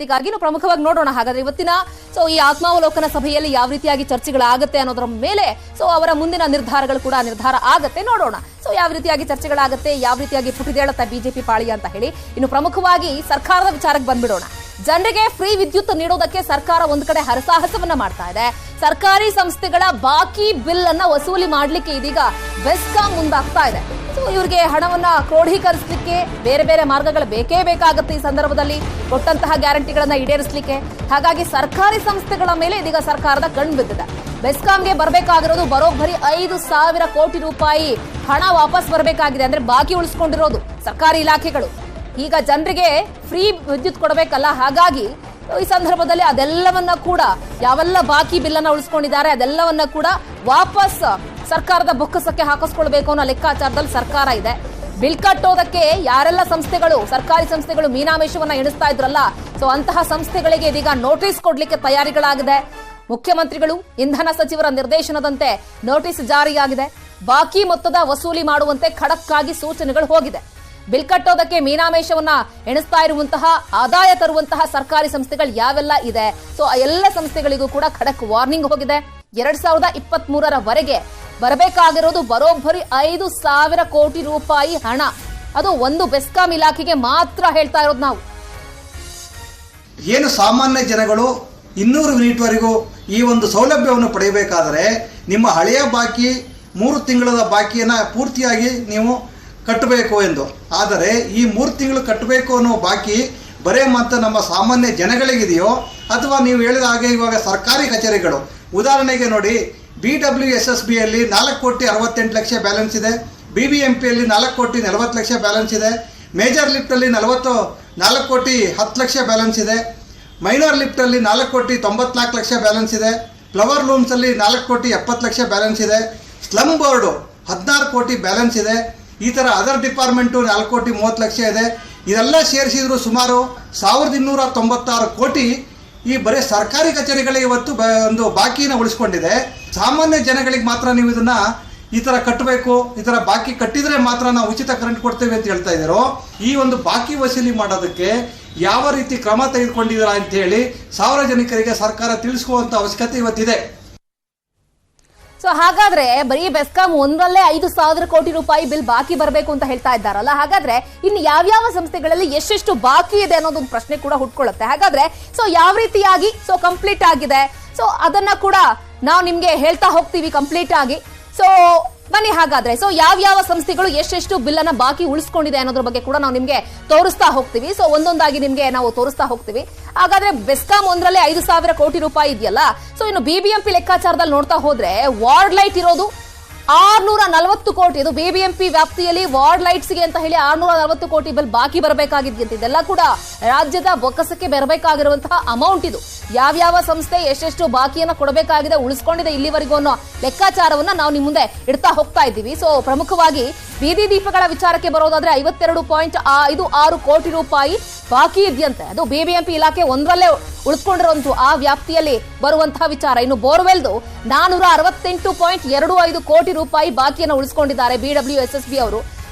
ಮಾಹಿತಿಗಾಗಿ ನಾವು ಪ್ರಮುಖವಾಗಿ ನೋಡೋಣ. ಹಾಗಾದ್ರೆ ಇವತ್ತಿನ ಈ ಆತ್ಮಾವಲೋಕನ ಸಭೆಯಲ್ಲಿ ಯಾವ ರೀತಿಯಾಗಿ ಚರ್ಚೆಗಳಾಗುತ್ತೆ ಅನ್ನೋದರ ಮೇಲೆ ಅವರ ಮುಂದಿನ ನಿರ್ಧಾರಗಳು ಕೂಡ ನಿರ್ಧಾರ ಆಗತ್ತೆ. ನೋಡೋಣ ಯಾವ ರೀತಿಯಾಗಿ ಚರ್ಚೆಗಳಾಗುತ್ತೆ, ಯಾವ ರೀತಿಯಾಗಿ ಪುಟಿದೇಳುತ್ತೆ ಬಿಜೆಪಿ ಪಾಳಿ ಅಂತ ಹೇಳಿ. ಇನ್ನು ಪ್ರಮುಖವಾಗಿ ಸರ್ಕಾರದ ವಿಚಾರಕ್ಕೆ ಬಂದ್ಬಿಡೋಣ. ಜನರಿಗೆ ಫ್ರೀ ವಿದ್ಯುತ್ ನೀಡೋದಕ್ಕೆ ಸರ್ಕಾರ ಒಂದು ಕಡೆ ಹರಸಾಹಸವನ್ನ ಮಾಡ್ತಾ ಇದೆ. ಸರ್ಕಾರಿ ಸಂಸ್ಥೆಗಳ ಬಾಕಿ ಬಿಲ್ ಅನ್ನ ವಸೂಲಿ ಮಾಡ್ಲಿಕ್ಕೆ ಇದೀಗ ಬೆಸ್ಕಾಂ ಮುಂದಾಗ್ತಾ ಇದೆ. ಇವರಿಗೆ ಹಣವನ್ನ ಕ್ರೋಢೀಕರಿಸಲಿಕ್ಕೆ ಬೇರೆ ಬೇರೆ ಮಾರ್ಗಗಳು ಬೇಕೇ ಬೇಕಾಗುತ್ತೆ. ಈ ಸಂದರ್ಭದಲ್ಲಿ ಕೊಟ್ಟಂತಹ ಗ್ಯಾರಂಟಿಗಳನ್ನ ಈಡೇರಿಸಲಿಕ್ಕೆ ಹಾಗಾಗಿ ಸರ್ಕಾರಿ ಸಂಸ್ಥೆಗಳ ಮೇಲೆ ಇದೀಗ ಸರ್ಕಾರದ ಕಣ್ಣು ಬಿದ್ದಿದೆ. ಬೆಸ್ಕಾಂಗೆ ಬರಬೇಕಾಗಿರೋದು ಬರೋಬ್ಬರಿ 5,000 ಕೋಟಿ ರೂಪಾಯಿ ಹಣ ವಾಪಸ್ ಬರಬೇಕಾಗಿದೆ. ಅಂದ್ರೆ ಬಾಕಿ ಉಳಿಸ್ಕೊಂಡಿರೋದು ಸರ್ಕಾರಿ ಇಲಾಖೆಗಳು ಈಗ ಜನರಿಗೆ ಫ್ರೀ ವಿದ್ಯುತ್ ಕೊಡಬೇಕಲ್ಲ. ಹಾಗಾಗಿ ಈ ಸಂದರ್ಭದಲ್ಲಿ ಅದೆಲ್ಲವನ್ನ ಕೂಡ ಯಾವೆಲ್ಲ ಬಾಕಿ ಬಿಲ್ ಅನ್ನ ಉಳಿಸ್ಕೊಂಡಿದ್ದಾರೆ ಅದೆಲ್ಲವನ್ನ ಕೂಡ ವಾಪಸ್ ಸರ್ಕಾರದ ಬೊಕ್ಕಸಕ್ಕೆ ಹಾಕಿಸ್ಕೊಳ್ಬೇಕು ಅನ್ನೋ ಲೆಕ್ಕಾಚಾರದಲ್ಲಿ ಸರ್ಕಾರ ಇದೆ. ಬಿಲ್ ಕಟ್ಟೋದಕ್ಕೆ ಯಾರೆಲ್ಲ ಸಂಸ್ಥೆಗಳು ಸರ್ಕಾರಿ ಸಂಸ್ಥೆಗಳು ಮೀನಾಮೇಷವನ್ನ ಎಣಿಸ್ತಾ ಇದ್ರಲ್ಲ, ಅಂತಹ ಸಂಸ್ಥೆಗಳಿಗೆ ಇದೀಗ ನೋಟಿಸ್ ಕೊಡ್ಲಿಕ್ಕೆ ತಯಾರಿಗಳಾಗಿದೆ. ಮುಖ್ಯಮಂತ್ರಿಗಳು ಇಂಧನ ಸಚಿವರ ನಿರ್ದೇಶನದಂತೆ ನೋಟಿಸ್ ಜಾರಿಯಾಗಿದೆ. ಬಾಕಿ ಮೊತ್ತದ ವಸೂಲಿ ಮಾಡುವಂತೆ ಖಡಕ್ ಆಗಿ ಸೂಚನೆಗಳು ಹೋಗಿದೆ. ಬಿಲ್ ಕಟ್ಟೋದಕ್ಕೆ ಮೀನಾಮೇಷವನ್ನ ಎಣಿಸ್ತಾ ಇರುವಂತಹ ಆದಾಯ ತರುವಂತಹ ಸರ್ಕಾರಿ ಸಂಸ್ಥೆಗಳು ಯಾವೆಲ್ಲ ಇದೆ, ಆ ಎಲ್ಲ ಸಂಸ್ಥೆಗಳಿಗೂ ಕೂಡ ಖಡಕ್ ವಾರ್ನಿಂಗ್ ಹೋಗಿದೆ. 2023 ಬರಬೇಕಾಗಿರೋದು ಬರೋಬ್ಬರಿ 5,000 ಕೋಟಿ ರೂಪಾಯಿ ಹಣ. ಅದು ಒಂದು ಬೆಸ್ಕಾಂ ಇಲಾಖೆಗೆ ಮಾತ್ರ ಹೇಳ್ತಾ ಇರೋದು ನಾವು. ಏನು ಸಾಮಾನ್ಯ ಜನಗಳು 200 ಯೂನಿಟ್ವರೆಗೂ ಈ ಒಂದು ಸೌಲಭ್ಯವನ್ನು ಪಡೆಯಬೇಕಾದರೆ ನಿಮ್ಮ ಹಳೆಯ ಬಾಕಿ 3 ತಿಂಗಳ ಬಾಕಿಯನ್ನು ಪೂರ್ತಿಯಾಗಿ ನೀವು ಕಟ್ಟಬೇಕು ಎಂದು. ಆದರೆ ಈ 3 ತಿಂಗಳು ಕಟ್ಟಬೇಕು ಅನ್ನೋ ಬಾಕಿ ಬರೇ ಮಾತ್ರ ನಮ್ಮ ಸಾಮಾನ್ಯ ಜನಗಳಿಗಿದೆಯೋ ಅಥವಾ ನೀವು ಹೇಳಿದ ಹಾಗೆ ಇವಾಗ ಸರ್ಕಾರಿ ಕಚೇರಿಗಳು, ಉದಾಹರಣೆಗೆ ನೋಡಿ, BWSSBಯಲ್ಲಿ 4,68,00,000 ಬ್ಯಾಲೆನ್ಸ್ ಇದೆ, BBMPಯಲ್ಲಿ 4,40,00,000 ಬ್ಯಾಲೆನ್ಸ್ ಇದೆ, ಮೇಜರ್ ಲಿಫ್ಟಲ್ಲಿ 4,10,00,000 ಬ್ಯಾಲೆನ್ಸ್ ಇದೆ, ಮೈನರ್ ಲಿಫ್ಟಲ್ಲಿ 4,90,00,000 ಬ್ಯಾಲೆನ್ಸ್ ಇದೆ, ಫ್ಲವರ್ ಲೂಮ್ಸಲ್ಲಿ 4,70,00,000 ಬ್ಯಾಲೆನ್ಸ್ ಇದೆ, ಸ್ಲಮ್ ಬೋರ್ಡು 16 ಕೋಟಿ ಬ್ಯಾಲೆನ್ಸ್ ಇದೆ. ಈ ಥರ ಅದರ್ ಡಿಪಾರ್ಟ್ಮೆಂಟು 4,30,00,000 ಇದೆ. ಇದೆಲ್ಲ ಸೇರಿಸಿದ್ರು ಸುಮಾರು 1,296 ಕೋಟಿ ಈ ಬರೀ ಸರ್ಕಾರಿ ಕಚೇರಿಗಳೇ ಇವತ್ತು ಒಂದು ಬಾಕಿನ ಉಳಿಸ್ಕೊಂಡಿದೆ. ಸಾಮಾನ್ಯ ಜನಗಳಿಗೆ ಮಾತ್ರ ನೀವು ಇದನ್ನ ಈ ಥರ ಕಟ್ಟಬೇಕು, ಈ ಥರ ಬಾಕಿ ಕಟ್ಟಿದರೆ ಮಾತ್ರ ನಾವು ಉಚಿತ ಕರೆಂಟ್ ಕೊಡ್ತೇವೆ ಅಂತ ಹೇಳ್ತಾ ಇದ್ದೀರೋ. ಈ ಒಂದು ಬಾಕಿ ವಸೂಲಿ ಮಾಡೋದಕ್ಕೆ ಯಾವ ರೀತಿ ಕ್ರಮ ತೆಗೆದುಕೊಂಡಿದ್ದೀರಾ ಅಂತ ಹೇಳಿ ಸಾರ್ವಜನಿಕರಿಗೆ ಸರ್ಕಾರ ತಿಳಿಸುವಂಥ ಅವಶ್ಯಕತೆ ಇವತ್ತಿದೆ. ಹಾಗಾದ್ರೆ ಬರೀ ಬೆಸ್ಕಾಂ ಒಂದರಲ್ಲೇ 5,000 ಕೋಟಿ ರೂಪಾಯಿ ಬಿಲ್ ಬಾಕಿ ಬರಬೇಕು ಅಂತ ಹೇಳ್ತಾ ಇದ್ದಾರಲ್ಲ, ಹಾಗಾದ್ರೆ ಇನ್ನು ಯಾವ್ಯಾವ ಸಂಸ್ಥೆಗಳಲ್ಲಿ ಎಷ್ಟೆಷ್ಟು ಬಾಕಿ ಇದೆ ಅನ್ನೋದೊಂದು ಪ್ರಶ್ನೆ ಕೂಡ ಹುಟ್ಕೊಳ್ಳುತ್ತೆ. ಹಾಗಾದ್ರೆ ಯಾವ ರೀತಿಯಾಗಿ ಕಂಪ್ಲೀಟ್ ಆಗಿದೆ, ಅದನ್ನ ಕೂಡ ನಾವು ನಿಮ್ಗೆ ಹೇಳ್ತಾ ಹೋಗ್ತೀವಿ ಕಂಪ್ಲೀಟ್ ಆಗಿ. ಬನ್ನಿ ಹಾಗಾದ್ರೆ ಯಾವ್ಯಾವ ಸಂಸ್ಥೆಗಳು ಎಷ್ಟೆಷ್ಟು ಬಿಲ್ ಅನ್ನ ಬಾಕಿ ಉಳಿಸ್ಕೊಂಡಿದೆ ಅನ್ನೋದ್ರ ಬಗ್ಗೆ ಕೂಡ ನಾವು ನಿಮ್ಗೆ ತೋರಿಸ್ತಾ ಹೋಗ್ತೀವಿ. ಒಂದೊಂದಾಗಿ ನಿಮ್ಗೆ ನಾವು ತೋರಿಸ್ತಾ ಹೋಗ್ತೀವಿ. ಹಾಗಾದ್ರೆ ಬೆಸ್ಕಾಂ ಒಂದರಲ್ಲೇ 5,000 ಕೋಟಿ ರೂಪಾಯಿ ಇದೆಯಲ್ಲ, ಇನ್ನು BBMP ಲೆಕ್ಕಾಚಾರದಲ್ಲಿ ನೋಡ್ತಾ ಹೋದ್ರೆ ವಾರ್ಡ್ ಲೈಟ್ ಇರೋದು 640 ಕೋಟಿ. ಇದು BBMP ವ್ಯಾಪ್ತಿಯಲ್ಲಿ ವಾರ್ಡ್ ಲೈಟ್ಸ್ಗೆ ಅಂತ ಹೇಳಿ 640 ಕೋಟಿ ಬಿಲ್ ಬಾಕಿ ಬರಬೇಕಾಗಿದ್ದಂತೆ. ಇದೆಲ್ಲ ಕೂಡ ರಾಜ್ಯದ ಬೊಕ್ಕಸಕ್ಕೆ ಬರಬೇಕಾಗಿರುವಂತಹ ಅಮೌಂಟ್. ಇದು ಯಾವ್ಯಾವ ಸಂಸ್ಥೆ ಎಷ್ಟೆಷ್ಟು ಬಾಕಿಯನ್ನ ಕೊಡಬೇಕಾಗಿದೆ, ಉಳಿಸ್ಕೊಂಡಿದೆ ಇಲ್ಲಿವರೆಗೂ ಅನ್ನೋ ಲೆಕ್ಕಾಚಾರವನ್ನ ನಾವು ನಿಮ್ಮ ಮುಂದೆ ಇಡ್ತಾ ಹೋಗ್ತಾ ಇದ್ದೀವಿ. ಪ್ರಮುಖವಾಗಿ ಬೀದಿ ದೀಪಗಳ ವಿಚಾರಕ್ಕೆ ಬರೋದಾದ್ರೆ 52.56 ಕೋಟಿ ರೂಪಾಯಿ ಬಾಕಿ ಇದೆಯಂತೆ. ಅದು BBMP ಇಲಾಖೆ ಒಂದರಲ್ಲೇ ಉಳಿಸ್ಕೊಂಡಿರುವಂತ ಆ ವ್ಯಾಪ್ತಿಯಲ್ಲಿ ಬರುವಂತಹ ವಿಚಾರ. ಇನ್ನು ಬೋರ್ವೆಲ್ದು 468.25 ಕೋಟಿ ರೂಪಾಯಿ ಬಾಕಿಯನ್ನು ಉಳಿಸಿಕೊಂಡಿದ್ದಾರೆ BWSSB ಅವರು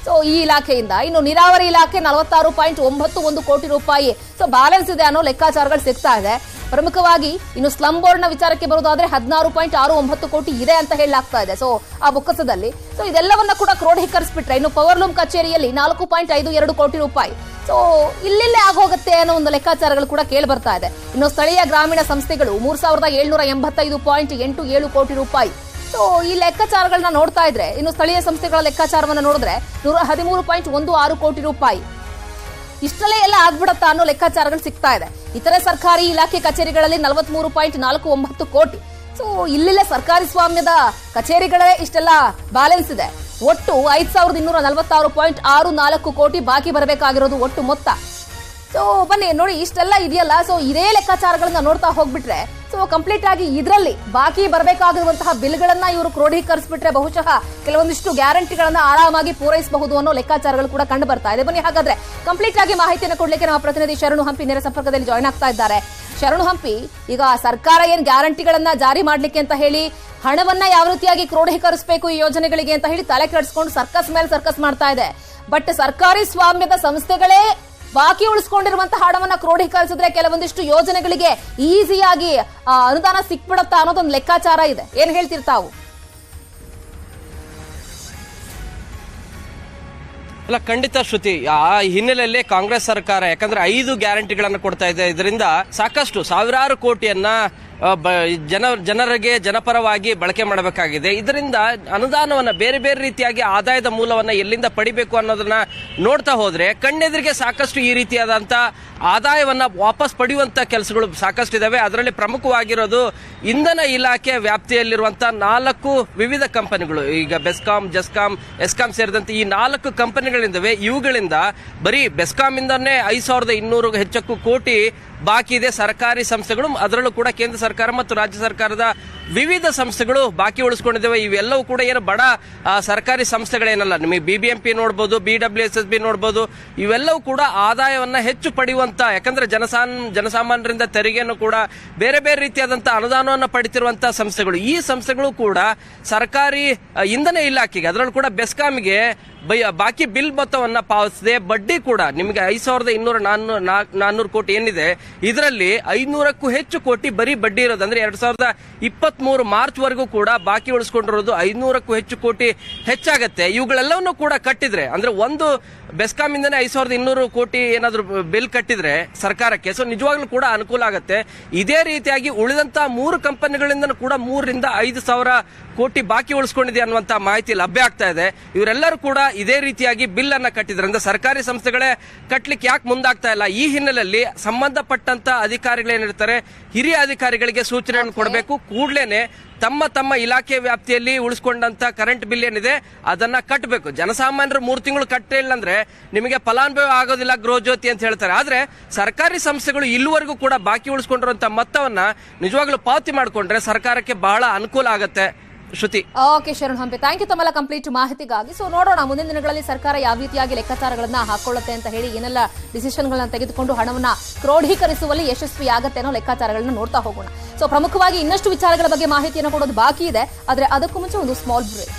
ಈ ಇಲಾಖೆಯಿಂದ. ಇನ್ನು ನೀರಾವರಿ ಇಲಾಖೆ 46.91 ಕೋಟಿ ರೂಪಾಯಿ ಬ್ಯಾಲೆನ್ಸ್ ಇದೆ ಅನ್ನೋ ಲೆಕ್ಕಾಚಾರಗಳು ಸಿಗ್ತಾ ಇದೆ. ಪ್ರಮುಖವಾಗಿ ಇನ್ನು ಸ್ಲಮ್ ಬೋರ್ಡ್ ನ ವಿಚಾರಕ್ಕೆ ಬರೋದಾದ್ರೆ 16.69 ಕೋಟಿ ಇದೆ ಅಂತ ಹೇಳಲಾಗ್ತಾ ಇದೆ ಆ ಬೊಕ್ಕಸದಲ್ಲಿ. ಇದೆಲ್ಲವನ್ನ ಕೂಡ ಕ್ರೋಢೀಕರಿಸ್ಬಿಟ್ರೆ ಇನ್ನು ಪವರ್ ಲೂಮ್ ಕಚೇರಿಯಲ್ಲಿ 4.52 ಕೋಟಿ ರೂಪಾಯಿ ಇಲ್ಲಿಲ್ಲೇ ಆಗೋಗುತ್ತೆ ಅನ್ನೋ ಒಂದು ಲೆಕ್ಕಾಚಾರಗಳು ಕೂಡ ಕೇಳಿ ಬರ್ತಾ ಇದೆ. ಇನ್ನು ಸ್ಥಳೀಯ ಗ್ರಾಮೀಣ ಸಂಸ್ಥೆಗಳು 3,785.87 ಕೋಟಿ ರೂಪಾಯಿ. ಈ ಲೆಕ್ಕಾಚಾರಗಳನ್ನ ನೋಡ್ತಾ ಇದ್ರೆ ಇನ್ನು ಸ್ಥಳೀಯ ಸಂಸ್ಥೆಗಳ ಲೆಕ್ಕಾಚಾರವನ್ನ ನೋಡಿದ್ರೆ 113.16 ಕೋಟಿ ರೂಪಾಯಿ ಇಷ್ಟಲ್ಲೇ ಎಲ್ಲ ಆಗ್ಬಿಡತ್ತಾ ಅನ್ನೋ ಲೆಕ್ಕಾಚಾರಗಳು ಸಿಗ್ತಾ ಇದೆ. ಇತರೆ ಸರ್ಕಾರಿ ಇಲಾಖೆ ಕಚೇರಿಗಳಲ್ಲಿ 43.49 ಕೋಟಿ. ಇಲ್ಲಿಲ್ಲೇ ಸರ್ಕಾರಿ ಸ್ವಾಮ್ಯದ ಕಚೇರಿಗಳೇ ಇಷ್ಟೆಲ್ಲ ಬ್ಯಾಲೆನ್ಸ್ ಇದೆ. ಒಟ್ಟು 5,246.64 ಕೋಟಿ ಬಾಕಿ ಬರಬೇಕಾಗಿರೋದು ಒಟ್ಟು ಮೊತ್ತ. ಬನ್ನಿ ನೋಡಿ, ಇಷ್ಟೆಲ್ಲ ಇದೆಯಲ್ಲ, ಇದೇ ಲೆಕ್ಕಾಚಾರಗಳನ್ನ ನೋಡ್ತಾ ಹೋಗ್ಬಿಟ್ರೆ ಕಂಪ್ಲೀಟ್ ಆಗಿ ಇದರಲ್ಲಿ ಬಾಕಿ ಬರಬೇಕಾಗಿರುವಂತಹ ಬಿಲ್ಗಳನ್ನ ಇವರು ಕ್ರೋಢೀಕರಿಸ್ಬಿಟ್ರೆ ಬಹುಶಃ ಕೆಲವೊಂದಿಷ್ಟು ಗ್ಯಾರಂಟಿಗಳನ್ನ ಆರಾಮಾಗಿ ಪೂರೈಸಬಹುದು ಅನ್ನೋ ಲೆಕ್ಕಾಚಾರಗಳು ಕೂಡ ಕಂಡು ಬರ್ತಾ ಇದೆ. ಬನ್ನಿ ಹಾಗಾದ್ರೆ ಕಂಪ್ಲೀಟ್ ಆಗಿ ಮಾಹಿತಿಯನ್ನು ಕೊಡ್ಲಿಕ್ಕೆ ನಮ್ಮ ಪ್ರತಿನಿಧಿ ಶರಣು ಹಂಪಿ ನೇರ ಸಂಪರ್ಕದಲ್ಲಿ ಜಾಯ್ನ್ ಆಗ್ತಾ ಇದ್ದಾರೆ. ಶರಣು ಹಂಪಿ, ಈಗ ಸರ್ಕಾರ ಏನ್ ಗ್ಯಾರಂಟಿಗಳನ್ನ ಜಾರಿ ಮಾಡ್ಲಿಕ್ಕೆ ಅಂತ ಹೇಳಿ ಹಣವನ್ನ ಯಾವ ರೀತಿಯಾಗಿ ಕ್ರೋಢೀಕರಿಸಬೇಕು ಈ ಯೋಜನೆಗಳಿಗೆ ಅಂತ ಹೇಳಿ ತಲೆ ಕೆಡಿಸ್ಕೊಂಡು ಸರ್ಕಸ್ ಮೇಲೆ ಸರ್ಕಸ್ ಮಾಡ್ತಾ ಇದೆ. ಬಟ್ ಸರ್ಕಾರಿ ಸ್ವಾಮ್ಯದ ಸಂಸ್ಥೆಗಳೇ ಬಾಕಿ ಉಳಿಸ್ಕೊಂಡಿರುವಂತಹ ಹಣವನ್ನ ಕ್ರೋಢೀಕರಿಸಿದ್ರೆ ಕೆಲವೊಂದಿಷ್ಟು ಯೋಜನೆಗಳಿಗೆ ಈಸಿಯಾಗಿ ಅನುದಾನ ಸಿಕ್ಬಿಡುತ್ತಾ ಅನ್ನೋದೊಂದು ಲೆಕ್ಕಾಚಾರ ಇದೆ. ಏನ್ ಹೇಳ್ತಿರ್ತಾವು? ಅಲ್ಲ, ಖಂಡಿತ ಶ್ರುತಿ. ಆ ಹಿನ್ನೆಲೆಯಲ್ಲಿ ಕಾಂಗ್ರೆಸ್ ಸರ್ಕಾರ ಯಾಕಂದ್ರೆ 5 ಗ್ಯಾರಂಟಿಗಳನ್ನು ಕೊಡ್ತಾ ಇದೆ. ಇದರಿಂದ ಸಾಕಷ್ಟು ಸಾವಿರಾರು ಕೋಟಿಯನ್ನ ಜನರಿಗೆ ಜನಪರವಾಗಿ ಬಳಕೆ ಮಾಡಬೇಕಾಗಿದೆ. ಇದರಿಂದ ಅನುದಾನವನ್ನ ಬೇರೆ ಬೇರೆ ರೀತಿಯಾಗಿ ಆದಾಯದ ಮೂಲವನ್ನ ಎಲ್ಲಿಂದ ಪಡಿಬೇಕು ಅನ್ನೋದನ್ನ ನೋಡ್ತಾ ಹೋದ್ರೆ ಕಣ್ಣೆದುರಿಗೆ ಸಾಕಷ್ಟು ಈ ರೀತಿಯಾದಂತ ಆದಾಯವನ್ನ ವಾಪಸ್ ಪಡೆಯುವಂತ ಕೆಲಸಗಳು ಸಾಕಷ್ಟು ಇದಾವೆ. ಅದರಲ್ಲಿ ಪ್ರಮುಖವಾಗಿರೋದು ಇಂಧನ ಇಲಾಖೆ ವ್ಯಾಪ್ತಿಯಲ್ಲಿರುವಂತಹ 4 ವಿವಿಧ ಕಂಪನಿಗಳು. ಈಗ ಬೆಸ್ಕಾಂ, ಜೆಸ್ಕಾಂ, ಎಸ್ಕಾಂ ಸೇರಿದಂತೆ ಈ 4 ಕಂಪನಿಗಳಿಂದವೆ. ಇವುಗಳಿಂದ ಬರೀ ಬೆಸ್ಕಾಂ ಇಂದನೇ 5200 ಹೆಚ್ಚಕ್ಕೂ ಕೋಟಿ ಬಾಕಿ ಇದೆ. ಸರ್ಕಾರಿ ಸಂಸ್ಥೆಗಳು, ಅದರಲ್ಲೂ ಕೂಡ ಕೇಂದ್ರ ಸರ್ಕಾರ ಮತ್ತು ರಾಜ್ಯ ಸರ್ಕಾರದ ವಿವಿಧ ಸಂಸ್ಥೆಗಳು ಬಾಕಿ ಉಳಿಸ್ಕೊಂಡಿದ್ದೇವೆ. ಇವೆಲ್ಲವೂ ಕೂಡ ಏನು ಬಡ ಸರ್ಕಾರಿ ಸಂಸ್ಥೆಗಳೇನಲ್ಲ. ನಿಮಗೆ BBMP ನೋಡ್ಬೋದು, BWSSB ನೋಡ್ಬೋದು. ಇವೆಲ್ಲವೂ ಕೂಡ ಆದಾಯವನ್ನ ಹೆಚ್ಚು ಪಡೆಯುವಂತ, ಯಾಕಂದ್ರೆ ಜನಸಾಮಾನ್ಯರಿಂದ ತೆರಿಗೆಯನ್ನು ಕೂಡ ಬೇರೆ ಬೇರೆ ರೀತಿಯಾದಂತಹ ಅನುದಾನವನ್ನು ಪಡಿತಿರುವಂತಹ ಸಂಸ್ಥೆಗಳು. ಈ ಸಂಸ್ಥೆಗಳು ಕೂಡ ಸರ್ಕಾರಿ ಇಂಧನ ಇಲಾಖೆಗೆ, ಅದರಲ್ಲೂ ಕೂಡ ಬೆಸ್ಕಾಂಗೆ ಬಾಕಿ ಬಿಲ್ ಮೊತ್ತವನ್ನ ಪಾವತಿಸದೆ ಬಡ್ಡಿ ಕೂಡ ನಿಮಗೆ 5200 ಕೋಟಿ ಏನಿದೆ, ಇದರಲ್ಲಿ 500ಕ್ಕೂ ಹೆಚ್ಚು ಕೋಟಿ ಬರೀ ಬಡ್ಡಿ ಇರೋದು. ಅಂದ್ರೆ 2023 ಮಾರ್ಚ್ ವರೆಗೂ ಕೂಡ ಬಾಕಿ ಉಳಿಸ್ಕೊಂಡಿರೋದು 500ಕ್ಕೂ ಹೆಚ್ಚು ಕೋಟಿ ಹೆಚ್ಚಾಗತ್ತೆ. ಇವುಗಳೆಲ್ಲವನ್ನೂ ಕೂಡ ಕಟ್ಟಿದ್ರೆ, ಅಂದ್ರೆ ಒಂದು ಬೆಸ್ಕಾಂ ಇಂದನೇ 5200 ಕೋಟಿ ಏನಾದ್ರು ಬಿಲ್ ಕಟ್ಟಿದ್ರೆ ಸರ್ಕಾರಕ್ಕೆ, ಸೊ ನಿಜವಾಗ್ಲೂ ಕೂಡ ಅನುಕೂಲ ಆಗುತ್ತೆ. ಇದೇ ರೀತಿಯಾಗಿ ಉಳಿದಂತಹ 3 ಕಂಪನಿಗಳಿಂದ ಕೂಡ 3 ರಿಂದ 5 ಸಾವಿರ ಕೋಟಿ ಬಾಕಿ ಉಳಿಸ್ಕೊಂಡಿದೆ ಅನ್ನುವಂತ ಮಾಹಿತಿ ಲಭ್ಯ ಆಗ್ತಾ ಇದೆ. ಇವರೆಲ್ಲರೂ ಕೂಡ ಇದೇ ರೀತಿಯಾಗಿ ಬಿಲ್ ಅನ್ನ ಕಟ್ಟಿದ್ರೆ, ಅಂದ್ರೆ ಸರ್ಕಾರಿ ಸಂಸ್ಥೆಗಳೇ ಕಟ್ಲಿಕ್ಕೆ ಯಾಕೆ ಮುಂದಾಗ್ತಾ ಇಲ್ಲ? ಈ ಹಿನ್ನೆಲೆಯಲ್ಲಿ ಸಂಬಂಧಪಟ್ಟಂತ ಅಧಿಕಾರಿಗಳೇನಿರ್ತಾರೆ, ಹಿರಿಯ ಅಧಿಕಾರಿಗಳಿಗೆ ಸೂಚನೆಯನ್ನು ಕೊಡಬೇಕು. ಕೂಡಲೇನೆ ತಮ್ಮ ಇಲಾಖೆ ವ್ಯಾಪ್ತಿಯಲ್ಲಿ ಉಳಿಸ್ಕೊಂಡಂತ ಕರೆಂಟ್ ಬಿಲ್ ಏನಿದೆ ಅದನ್ನ ಕಟ್ಟಬೇಕು. ಜನಸಾಮಾನ್ಯರು 3 ತಿಂಗಳು ಕಟ್ಟಿಲ್ಲ ಅಂದ್ರೆ ನಿಮಗೆ ಫಲಾನುಭವಿ ಆಗೋದಿಲ್ಲ ಗೃಹ ಜ್ಯೋತಿ ಅಂತ ಹೇಳ್ತಾರೆ. ಆದ್ರೆ ಸರ್ಕಾರಿ ಸಂಸ್ಥೆಗಳು ಇಲ್ಲಿವರೆಗೂ ಕೂಡ ಬಾಕಿ ಉಳಿಸ್ಕೊಂಡಿರುವಂತ ಮೊತ್ತವನ್ನ ನಿಜವಾಗ್ಲೂ ಪಾವತಿ ಮಾಡಿಕೊಂಡ್ರೆ ಸರ್ಕಾರಕ್ಕೆ ಬಹಳ ಅನುಕೂಲ ಆಗುತ್ತೆ. Shruti. Okay Sharan Hampi, thank you ತಮ್ಮೆಲ್ಲ ಕಂಪ್ಲೀಟ್ ಮಾಹಿತಿಗಾಗಿ. ಸೊ ನೋಡೋಣ ಮುಂದಿನ ದಿನಗಳಲ್ಲಿ ಸರ್ಕಾರ ಯಾವ ರೀತಿಯಾಗಿ ಲೆಕ್ಕಾಚಾರಗಳನ್ನ ಹಾಕೊಳ್ಳುತ್ತೆ ಅಂತ ಹೇಳಿ, ಏನೆಲ್ಲ ಡಿಸಿಷನ್ಗಳನ್ನ ತೆಗೆದುಕೊಂಡು ಹಣವನ್ನ ಕ್ರೋಢೀಕರಿಸುವಲ್ಲಿ ಯಶಸ್ವಿ ಆಗತ್ತೆ ಅನ್ನೋ ಲೆಕ್ಕಾಚಾರಗಳನ್ನ ನೋಡ್ತಾ ಹೋಗೋಣ. ಸೊ ಪ್ರಮುಖವಾಗಿ ಇನ್ನಷ್ಟು ವಿಚಾರಗಳ ಬಗ್ಗೆ ಮಾಹಿತಿಯನ್ನು ಕೊಡೋದು ಬಾಕಿ ಇದೆ. ಆದ್ರೆ ಅದಕ್ಕೂ ಮುಂಚೆ ಒಂದು ಸ್ಮಾಲ್ ಬ್ರೇಕ್.